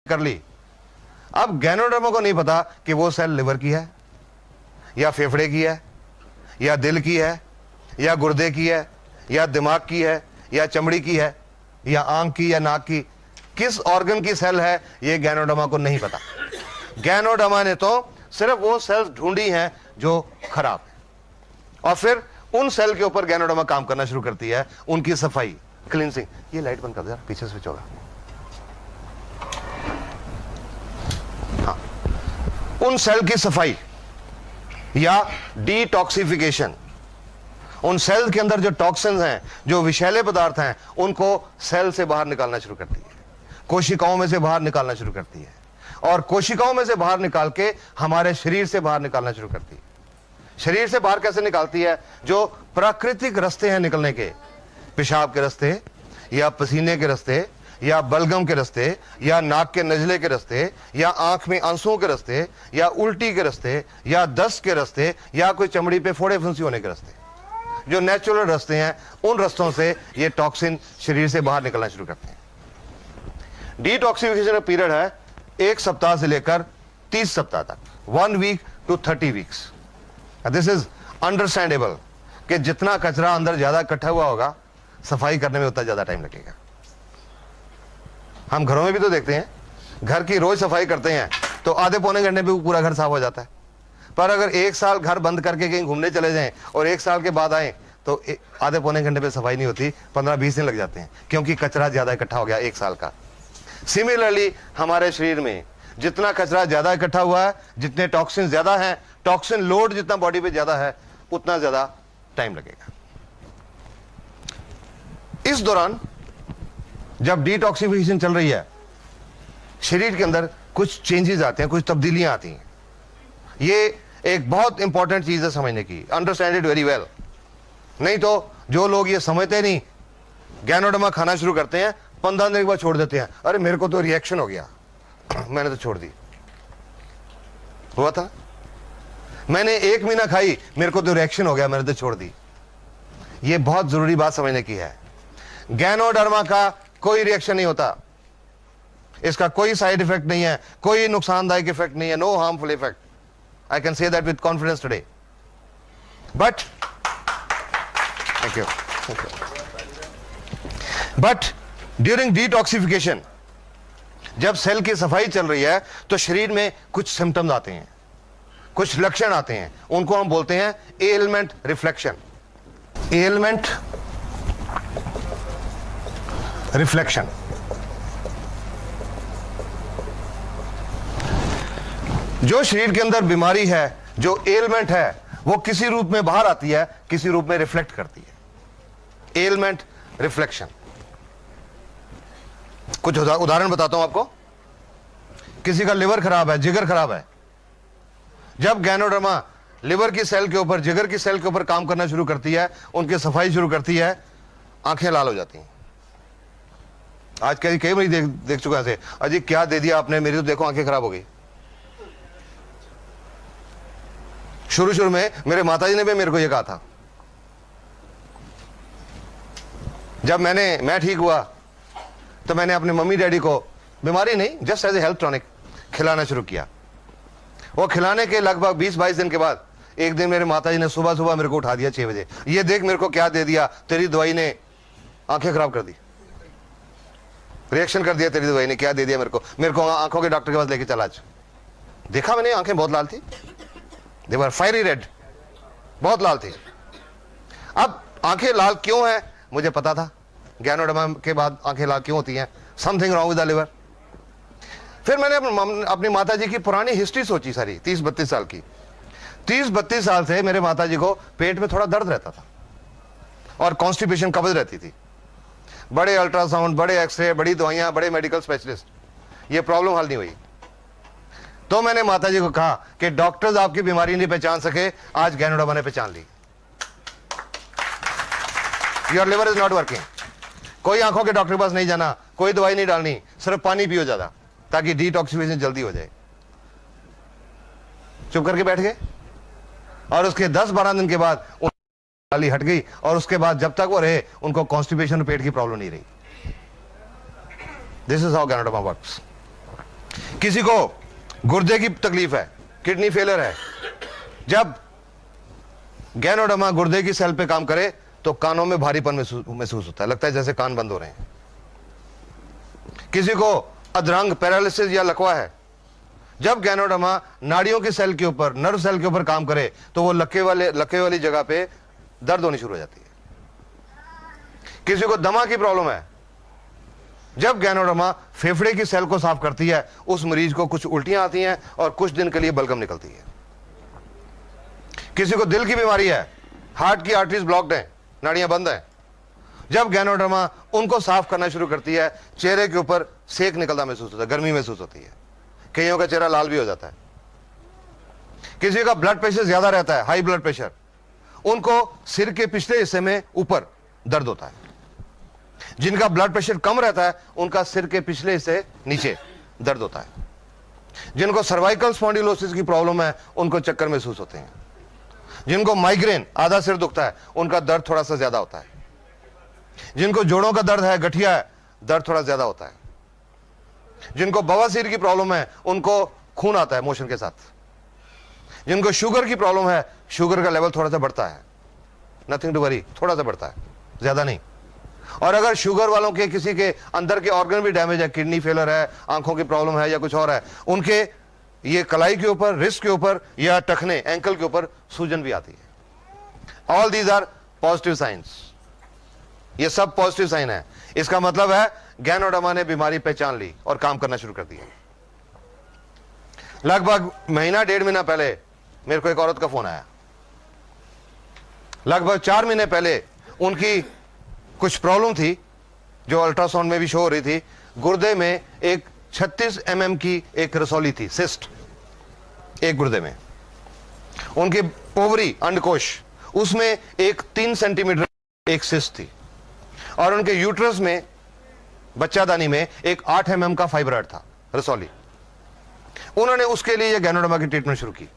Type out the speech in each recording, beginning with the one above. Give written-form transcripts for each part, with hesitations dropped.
कर ली। अब गैनोडर्मा को नहीं पता कि वो सेल लिवर की है या फेफड़े की है या दिल की है या गुर्दे की है या दिमाग की है या चमड़ी की है या आंख की या नाक की, किस ऑर्गन की सेल है ये गैनोडर्मा को नहीं पता। गैनोडर्मा ने तो सिर्फ वो सेल्स ढूंढी हैं जो खराब है, और फिर उन सेल के ऊपर गैनोडर्मा काम करना शुरू करती है, उनकी सफाई, क्लींसिंग। ये लाइट बंद कर दो यार, पीछे स्विच होगा। हाँ, उन सेल की सफाई या डिटॉक्सिफिकेशन, उन सेल के अंदर जो टॉक्सिन्स हैं, जो विषैले पदार्थ हैं, उनको सेल से बाहर निकालना शुरू करती है, कोशिकाओं में से बाहर निकालना शुरू करती है, और कोशिकाओं में से बाहर निकाल के हमारे शरीर से बाहर निकालना शुरू करती है। शरीर से बाहर कैसे निकालती है? जो प्राकृतिक रास्ते हैं निकलने के, पेशाब के रास्ते या पसीने के रास्ते या बलगम के रास्ते या नाक के नजले के रास्ते या आंख में आंसुओं के रास्ते या उल्टी के रास्ते या दस्त के रास्ते या कोई चमड़ी पे फोड़े फुंसी होने के रास्ते, जो नेचुरल रास्ते हैं, उन रास्तों से ये टॉक्सिन शरीर से बाहर निकलना शुरू करते हैं। डिटॉक्सिफिकेशन का पीरियड है 1 सप्ताह से लेकर 30 सप्ताह तक, 1 week to 30 weeks. This is understandable कि जितना कचरा अंदर ज्यादा इकट्ठा हुआ होगा, सफाई करने में उतना ज्यादा टाइम लगेगा। हम घरों में भी तो देखते हैं, घर की रोज सफाई करते हैं तो आधे पौने घंटे में पूरा घर साफ हो जाता है, पर अगर 1 साल घर बंद करके कहीं घूमने चले जाएं और 1 साल के बाद आए तो आधे पौने घंटे पे सफाई नहीं होती, 15-20 दिन लग जाते हैं, क्योंकि कचरा ज्यादा इकट्ठा हो गया 1 साल का। सिमिलरली हमारे शरीर में जितना कचरा ज्यादा इकट्ठा हुआ है, जितने टॉक्सिन ज्यादा हैं, टॉक्सिन लोड जितना बॉडी पे ज्यादा है, उतना ज्यादा टाइम लगेगा। इस दौरान जब डिटॉक्सिफिकेशन चल रही है, शरीर के अंदर कुछ चेंजेस आते हैं, कुछ तब्दीलियां आती हैं। ये एक बहुत इंपॉर्टेंट चीज है समझने की, अंडरस्टैंड इट वेरी वेल। नहीं तो जो लोग ये समझते नहीं, गैनोडर्मा खाना शुरू करते हैं, 15 दिन के बाद छोड़ देते हैं। अरे मेरे को तो रिएक्शन हो गया, मैंने तो छोड़ दी। हुआ था, मैंने 1 महीना खाई, मेरे को तो रिएक्शन हो गया, मैंने तो छोड़ दी। ये बहुत जरूरी बात समझने की है। गैनोडर्मा का कोई रिएक्शन नहीं होता, इसका कोई साइड इफेक्ट नहीं है, कोई नुकसानदायक इफेक्ट नहीं है, no harmful effect. I can say that with confidence today. But, thank you. But during detoxification, जब सेल की सफाई चल रही है तो शरीर में कुछ सिम्टम्स आते हैं, कुछ लक्षण आते हैं, उनको हम बोलते हैं एलिमेंट रिफ्लेक्शन। एलिमेंट रिफ्लेक्शन जो शरीर के अंदर बीमारी है, जो एलिमेंट है, वो किसी रूप में बाहर आती है, किसी रूप में रिफ्लेक्ट करती है। एलिमेंट रिफ्लेक्शन, कुछ उदाहरण बताता हूं आपको। किसी का लिवर खराब है, जिगर खराब है, जब गैनोडर्मा लिवर की सेल के ऊपर, जिगर की सेल के ऊपर काम करना शुरू करती है, उनकी सफाई शुरू करती है, आंखें लाल हो जाती हैं। आज कई मरीज देख चुका है, अजी क्या दे दिया आपने, मेरी तो देखो आंखें खराब हो गई। शुरू में मेरे माताजी ने भी मेरे को यह कहा था। जब मैं ठीक हुआ तो मैंने अपने मम्मी डैडी को, बीमारी नहीं, just as a health tonic खिलाना शुरू किया। वो खिलाने के लगभग 20-22 दिन के बाद एक दिन मेरे माताजी ने सुबह मेरे को उठा दिया 6 बजे, ये देख मेरे को क्या दे दिया, तेरी दवाई ने आंखें खराब कर दी, रिएक्शन कर दिया, तेरी दवाई ने क्या दे दिया मेरे को आंखों के डॉक्टर के पास लेके चला। आज देखा मैंने, आंखें बहुत लाल थी, दे वर फायरी रेड, बहुत लाल थी। अब आंखें लाल क्यों है मुझे पता था, गैनोडर्मा के बाद आंखें लाल क्यों होती हैं, something wrong with the liver. फिर मैंने अपनी माताजी की पुरानी हिस्ट्री सोची सारी, 30-32 साल की। 30-32 साल से मेरे माताजी को पेट में थोड़ा दर्द रहता था और कॉन्स्टिपेशन, कब्ज रहती थी। बड़े अल्ट्रासाउंड, बड़े एक्सरे, बड़ी दवाइयां, बड़े मेडिकल स्पेशलिस्ट, ये प्रॉब्लम हल नहीं हुई। तो मैंने माताजी को कहा कि डॉक्टर्स आपकी बीमारी नहीं पहचान सके, आज गैनोडर्मा ने पहचान ली। Your liver is not working. कोई आंखों के डॉक्टर के पास नहीं जाना, कोई दवाई नहीं डालनी, सिर्फ पानी पियो ज्यादा, ताकि डिटॉक्सिफिकेशन जल्दी हो जाए। चुप करके बैठ गए, और उसके 10-12 दिन के बाद गाली हट गई, और उसके बाद जब तक वो रहे उनको कॉन्स्टिपेशन और पेट की प्रॉब्लम नहीं रही। This is how ganoderma works. किसी को गुर्दे की तकलीफ है, किडनी फेलियर है, जब गैनोडर्मा गुर्दे की सेल पे काम करे तो कानों में भारीपन महसूस होता है, लगता है जैसे कान बंद हो रहे हैं। किसी को अधरंग पैरालिसिस या लकवा है, जब गैनोडर्मा नाड़ियों की सेल के ऊपर, नर्व सेल के ऊपर काम करे तो वो लक्के वाली जगह पे दर्द होनी शुरू हो जाती है। किसी को दमा की प्रॉब्लम है, जब गैनोडर्मा फेफड़े की सेल को साफ करती है, उस मरीज को कुछ उल्टियां आती हैं और कुछ दिन के लिए बलगम निकलती है। किसी को दिल की बीमारी है, हार्ट की आर्टरीज ब्लॉक्ड हैं, नाड़ियां बंद हैं, जब गैनोडर्मा उनको साफ करना शुरू करती है, चेहरे के ऊपर सेक निकलता महसूस होता है, गर्मी महसूस होती है, कईयों का चेहरा लाल भी हो जाता है। किसी का ब्लड प्रेशर ज्यादा रहता है, हाई ब्लड प्रेशर, उनको सिर के पिछले हिस्से में ऊपर दर्द होता है। जिनका ब्लड प्रेशर कम रहता है उनका सिर के पिछले हिस्से नीचे दर्द होता है। जिनको सर्वाइकल स्पॉन्डिलोसिस की प्रॉब्लम है उनको चक्कर महसूस होते हैं। जिनको माइग्रेन, आधा सिर दुखता है, उनका दर्द थोड़ा सा ज्यादा होता है। जिनको जोड़ों का दर्द है, गठिया है, दर्द थोड़ा ज्यादा होता है। जिनको बवासीर की प्रॉब्लम है उनको खून आता है मोशन के साथ। जिनको शुगर की प्रॉब्लम है, शुगर का लेवल थोड़ा सा बढ़ता है, नथिंग टू वरी, थोड़ा सा बढ़ता है, ज्यादा नहीं। और अगर शुगर वालों के किसी के अंदर के ऑर्गन भी डैमेज है, किडनी फेलियर है, आंखों की प्रॉब्लम है या कुछ और है, उनके ये कलाई के ऊपर, रिस्ट के ऊपर या टखने, एंकल के ऊपर सूजन भी आती है। All these are positive science, ये सब पॉजिटिव साइन है। इसका मतलब है गैनोडर्मा ने बीमारी पहचान ली और काम करना शुरू कर दिया। लगभग महीना, 1.5 महीना पहले मेरे को एक औरत का फोन आया। लगभग 4 महीने पहले उनकी कुछ प्रॉब्लम थी जो अल्ट्रासाउंड में भी शो हो रही थी। गुर्दे में एक 36 mm की एक रसौली थी, सिस्ट, एक गुर्दे में। उनकी ओवरी, अंडकोश, उसमें एक 3 सेंटीमीटर एक सिस्ट थी। और उनके यूट्रस में, बच्चादानी में, एक 8 mm का फाइब्रॉइड था, रसौली। उन्होंने उसके लिए गैनोडर्मा की ट्रीटमेंट शुरू की।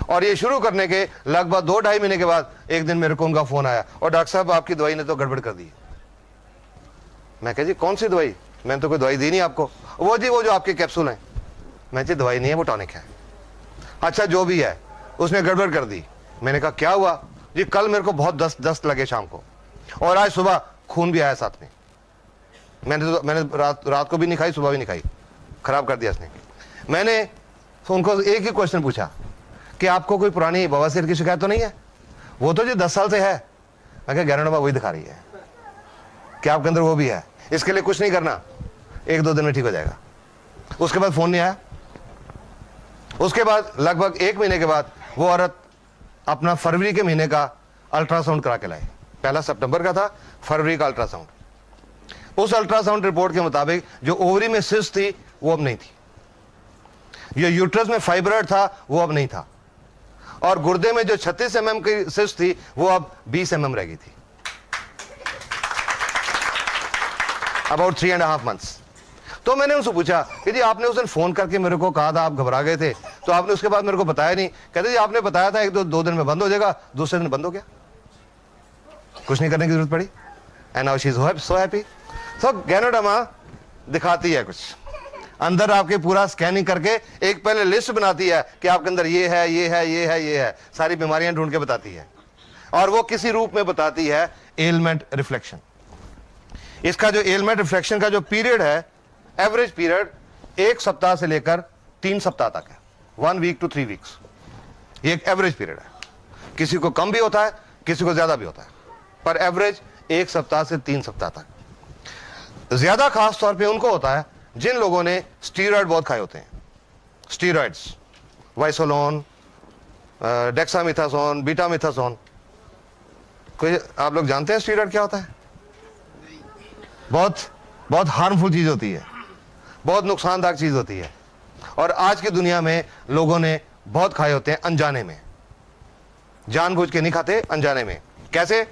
और ये शुरू करने के लगभग 2-2.5 महीने के बाद एक दिन मेरे को उनका फोन आया, और डॉक्टर साहब आपकी दवाई ने तो गड़बड़ कर दी। मैं कह जी कौन सी दवाई? मैंने तो कोई दवाई दी नहीं आपको। वो जी वो जो आपके कैप्सूल हैं। मैं जी दवाई नहीं है, वो टॉनिक है। अच्छा जो भी है, उसने गड़बड़ कर दी। मैंने कहा क्या हुआ? जी कल मेरे को बहुत दस्त लगे शाम को, और आज सुबह खून भी आया साथ में। मैंने रात को भी नहीं खाई, सुबह भी नहीं खाई, खराब कर दिया इसने। मैंने उनको एक ही क्वेश्चन पूछा कि आपको कोई पुरानी बवासीर की शिकायत तो नहीं है? वो तो जी 10 साल से है। मैं कहा गैनोडर्मा वही दिखा रही है कि आपके अंदर वो भी है। इसके लिए कुछ नहीं करना, 1-2 दिन में ठीक हो जाएगा। उसके बाद फोन नहीं आया। उसके बाद लगभग 1 महीने के बाद वो औरत अपना फरवरी के महीने का अल्ट्रासाउंड करा के लाई। पहला सितंबर का था, फरवरी का अल्ट्रासाउंड। उस अल्ट्रासाउंड रिपोर्ट के मुताबिक जो ओवरी में सिस्ट थी वो अब नहीं थी, जो यूट्रस में फाइब्रॉइड था वो अब नहीं था, और गुर्दे में जो 36 mm की सिस्ट थी वो अब 20 mm रह गई थी। About 3.5 months। तो मैंने उनसे पूछा कि जी आपने उस दिन फोन करके मेरे को कहा था, आप घबरा गए थे, तो आपने उसके बाद मेरे को बताया नहीं। कहते जी आपने बताया था 1-2 दिन में बंद हो जाएगा, दूसरे दिन बंद हो गया, कुछ नहीं करने की जरूरत पड़ी। And now she is so happy. So ganoderma दिखाती है कुछ अंदर, आपके पूरा स्कैनिंग करके एक पहले लिस्ट बनाती है कि आपके अंदर ये है, ये है, ये है, ये है, सारी बीमारियां ढूंढ के बताती है। और वो किसी रूप में बताती है एलमेंट रिफ्लेक्शन। इसका जो एलमेंट रिफ्लेक्शन का जो पीरियड है, एवरेज पीरियड 1 सप्ताह से लेकर 3 सप्ताह तक है, 1 week to 3 weeks। ये एक एवरेज पीरियड है। किसी को कम भी होता है, किसी को ज्यादा भी होता है, पर एवरेज 1 सप्ताह से 3 सप्ताह तक। ज्यादा खास तौर पे उनको होता है जिन लोगों ने स्टीरॉयड बहुत खाए होते हैं। Steroids, Wysolone, dexamethasone, betamethasone. कोई आप लोग जानते हैं स्टीरॉयड क्या होता है? बहुत हार्मफुल चीज होती है, बहुत नुकसानदायक चीज होती है, और आज की दुनिया में लोगों ने बहुत खाए होते हैं अनजाने में। जानबूझ के नहीं खाते, अनजाने में। कैसे?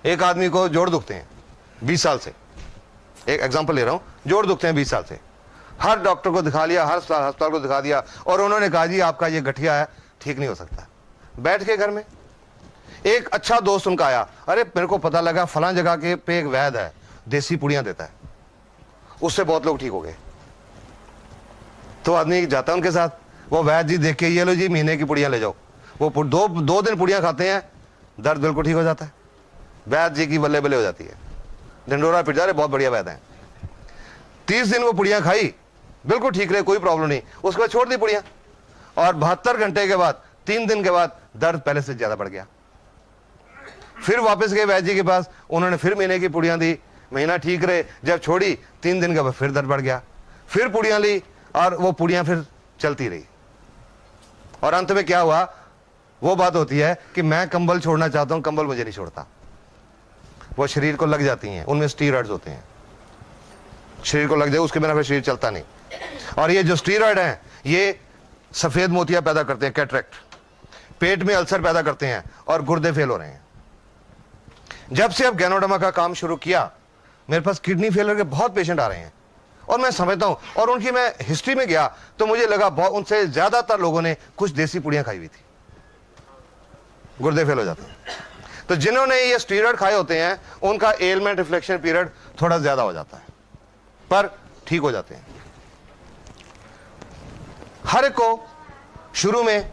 एक आदमी को जोड़ दुखते हैं 20 साल से, एक एग्जांपल ले रहा हूं, जोड़ दुखते हैं 20 साल से, हर डॉक्टर को दिखा लिया, हर अस्पताल को दिखा दिया, और उन्होंने कहा जी आपका ये गठिया है, ठीक नहीं हो सकता। बैठ के घर में एक अच्छा दोस्त उनका आया, अरे मेरे को पता लगा फलां जगह के पे एक वैद्य है, देसी पुड़ियां देता है, उससे बहुत लोग ठीक हो गए। तो आदमी जाता है उनके साथ, वो वैद्य जी देख के ये लो जी महीने की पुड़ियाँ ले जाओ, वो दो दिन पुड़ियाँ खाते हैं, दर्द बिल्कुल ठीक हो जाता है। वैद्य जी की बल्ले बल्ले हो जाती है, ढिंडोरा पिट जा रहे, बहुत बढ़िया वैद्य हैं। 30 दिन वो पुड़ियाँ खाई, बिल्कुल ठीक रहे, कोई प्रॉब्लम नहीं, उसके बाद छोड़ दी पुड़ियाँ, और 72 घंटे के बाद 3 दिन के बाद दर्द पहले से ज्यादा बढ़ गया। फिर वापस गए वैद्य जी के पास, उन्होंने फिर महीने की पुड़ियाँ दी, महीना ठीक रहे, जब छोड़ी 3 दिन के बाद फिर दर्द बढ़ गया, फिर पुड़ियाँ ली और वो पुड़ियाँ फिर चलती रही। और अंत में क्या हुआ, वो बात होती है कि मैं कंबल छोड़ना चाहता हूं, कंबल मुझे नहीं छोड़ता, वो शरीर को लग जाती हैं, उनमें स्टीरॉइड्स होते हैं, शरीर को लग जाए उसके बिना फिर शरीर चलता नहीं। और ये जो स्टीरॉइड हैं ये सफेद मोतियां पैदा करते हैं, कैटरेक्ट, पेट में अल्सर पैदा करते हैं और गुर्दे फेल हो रहे हैं। जब से अब गैनोडर्मा का काम शुरू किया, मेरे पास किडनी फेलियर के बहुत पेशेंट आ रहे हैं, और मैं समझता हूं, और उनकी मैं हिस्ट्री में गया तो मुझे लगा बहुत उनसे ज्यादातर लोगों ने कुछ देसी पुड़ियां खाई हुई थी, गुर्दे फेल हो जाते हैं। तो जिन्होंने ये स्टीरॉइड खाए होते हैं उनका एलमेंट रिफ्लेक्शन पीरियड थोड़ा ज्यादा हो जाता है, पर ठीक हो जाते हैं। हर एक को शुरू में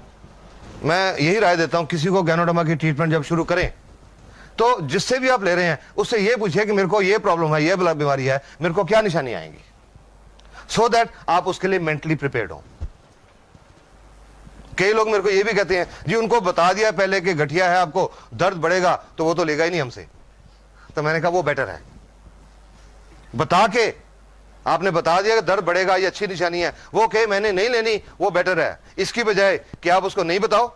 मैं यही राय देता हूं, किसी को गैनोडर्मा की ट्रीटमेंट जब शुरू करें तो जिससे भी आप ले रहे हैं उससे ये पूछिए कि मेरे को ये प्रॉब्लम है, ये बीमारी है, मेरे को क्या निशानी आएंगी, सो दैट आप उसके लिए मेंटली प्रिपेयर्ड हो। कई लोग मेरे को ये भी कहते हैं जी उनको बता दिया पहले कि गठिया है, आपको दर्द बढ़ेगा, तो वो तो लेगा ही नहीं हमसे। तो मैंने कहा वो बेटर है, बता के आपने बता दिया कि दर्द बढ़ेगा, ये अच्छी निशानी है, वो कहे मैंने नहीं लेनी, वो बेटर है, इसकी बजाय कि आप उसको नहीं बताओ,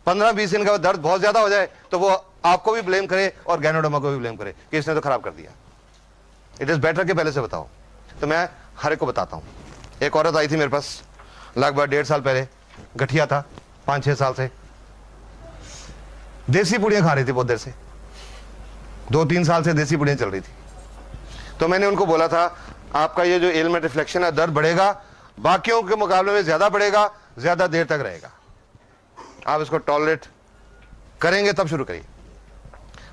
15-20 दिन का दर्द बहुत ज्यादा हो जाए तो वो आपको भी ब्लेम करे और गैनोडर्मा को भी ब्लेम करे कि इसने तो खराब कर दिया। इट इज बेटर कि पहले से बताओ। तो मैं हर एक को बताता हूं। एक औरत आई थी मेरे पास लगभग 1.5 साल पहले, गठिया था 5-6 साल से, देसी पुड़ियां खा रही थी बहुत देर से, 2-3 साल से देसी पुड़ियां चल रही थी। तो मैंने उनको बोला था आपका ये जो एलमेंट रिफ्लेक्शन है, दर्द बढ़ेगा, बाकियों के मुकाबले में ज्यादा बढ़ेगा, ज्यादा देर तक रहेगा, आप इसको टॉलरेट करेंगे तब शुरू करिए।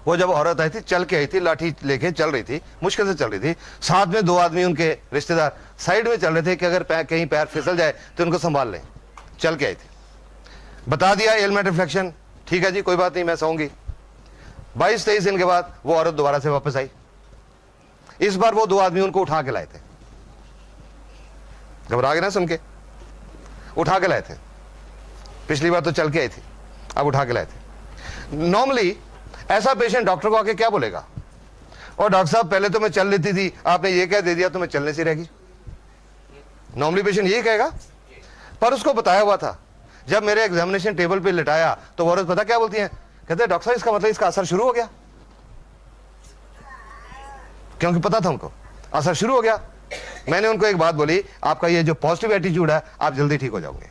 वो जब औरत आई थी, चल के आई थी, लाठी लेके चल रही थी, मुश्किल से चल रही थी, साथ में 2 आदमी उनके रिश्तेदार साइड में चल रहे थे कि अगर कहीं पैर फिसल जाए तो उनको संभाल लें। चल के आई थी, बता दिया एलमेंट रिफ्लेक्शन, ठीक है जी कोई बात नहीं, मैं सोऊंगी। 22-23 दिन के बाद वो औरत दोबारा से वापस आई। इस बार वो 2 आदमी उनको उठा के लाए थे, घबरा गए ना सुन के, उठा के लाए थे। पिछली बार तो चल के आई थी, अब उठा के लाए थे। नॉर्मली ऐसा पेशेंट डॉक्टर को आके क्या बोलेगा, और डॉक्टर साहब पहले तो मैं चल लेती थी, आपने ये कह दे दिया तो मैं चलने से रहेगी। नॉर्मली पेशेंट यही कहेगा, पर उसको बताया हुआ था। जब मेरे एग्जामिनेशन टेबल पे लिटाया तो वो औरत पता क्या बोलती है, कहते हैं डॉक्टर साहब इसका मतलब इसका असर शुरू हो गया, क्योंकि पता था उनको असर शुरू हो गया। मैंने उनको एक बात बोली, आपका ये जो पॉजिटिव एटीट्यूड है आप जल्दी ठीक हो जाओगे।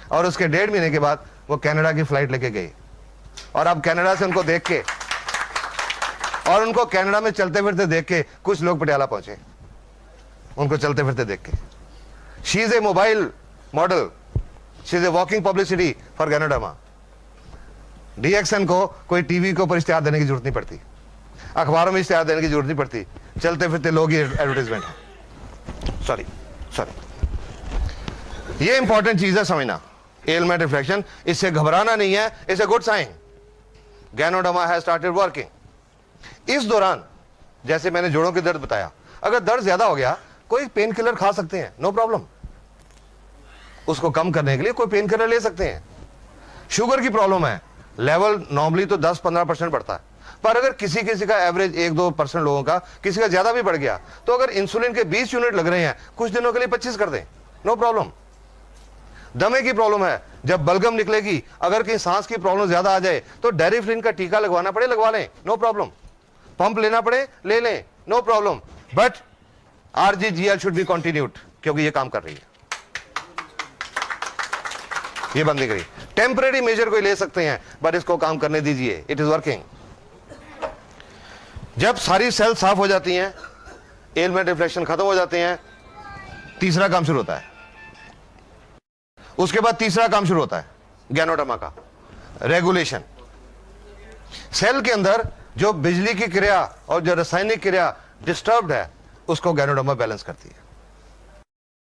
और उसके 1.5 महीने के बाद वो कनाडा की फ्लाइट लेके गई, और अब कनाडा से उनको देख के, और उनको कनाडा में चलते फिरते देख के कुछ लोग पटियाला पहुंचे, उनको चलते फिरते देख के। She is a mobile model, she is a walking publicity for ganoderma. DXN को कोई टीवी के ऊपर इश्तिहार देने की जरूरत नहीं पड़ती, अखबारों में इश्तिहार देने की जरूरत नहीं पड़ती, चलते फिरते लोग ही एडवर्टाइजमेंट है। सॉरी, ये इंपॉर्टेंट चीज है समझना, एलमेंट रिफ्लेक्शन, इससे घबराना नहीं है, it's a good sign. Ganoderma has started working. इस दौरान जैसे मैंने जोड़ों के दर्द बताया, अगर दर्द ज्यादा हो गया कोई पेन किलर खा सकते हैं, नो प्रॉब्लम, उसको कम करने के लिए कोई पेन किलर ले सकते हैं। शुगर की प्रॉब्लम है, लेवल नॉर्मली तो 10-15% बढ़ता है, पर अगर किसी का एवरेज 1-2% लोगों का, किसी का ज्यादा भी बढ़ गया, तो अगर इंसुलिन के 20 यूनिट लग रहे हैं, कुछ दिनों के लिए 25 कर दें, नो प्रॉब्लम। दमे की प्रॉब्लम है, जब बलगम निकलेगी, अगर कहीं सांस की प्रॉब्लम ज्यादा आ जाए तो डेरिफ्लिन का टीका लगवाना पड़े, लगवा लें, नो प्रॉब्लम। पंप लेना पड़े, ले लें, no problem. But RGGL should be continued, क्योंकि ये काम कर रही है, ये बंद नहीं करी। टेम्परेरी मेजर कोई ले सकते हैं, बट इसको काम करने दीजिए, इट इज वर्किंग। जब सारी सेल साफ हो जाती हैं, एलमेंट रिफ्लेक्शन खत्म हो जाते हैं, तीसरा काम शुरू होता है। उसके बाद तीसरा काम शुरू होता है गैनोडर्मा का, रेगुलेशन। सेल के अंदर जो बिजली की क्रिया और जो रासायनिक क्रिया डिस्टर्ब्ड है, उसको गैनोडर्मा बैलेंस करती है।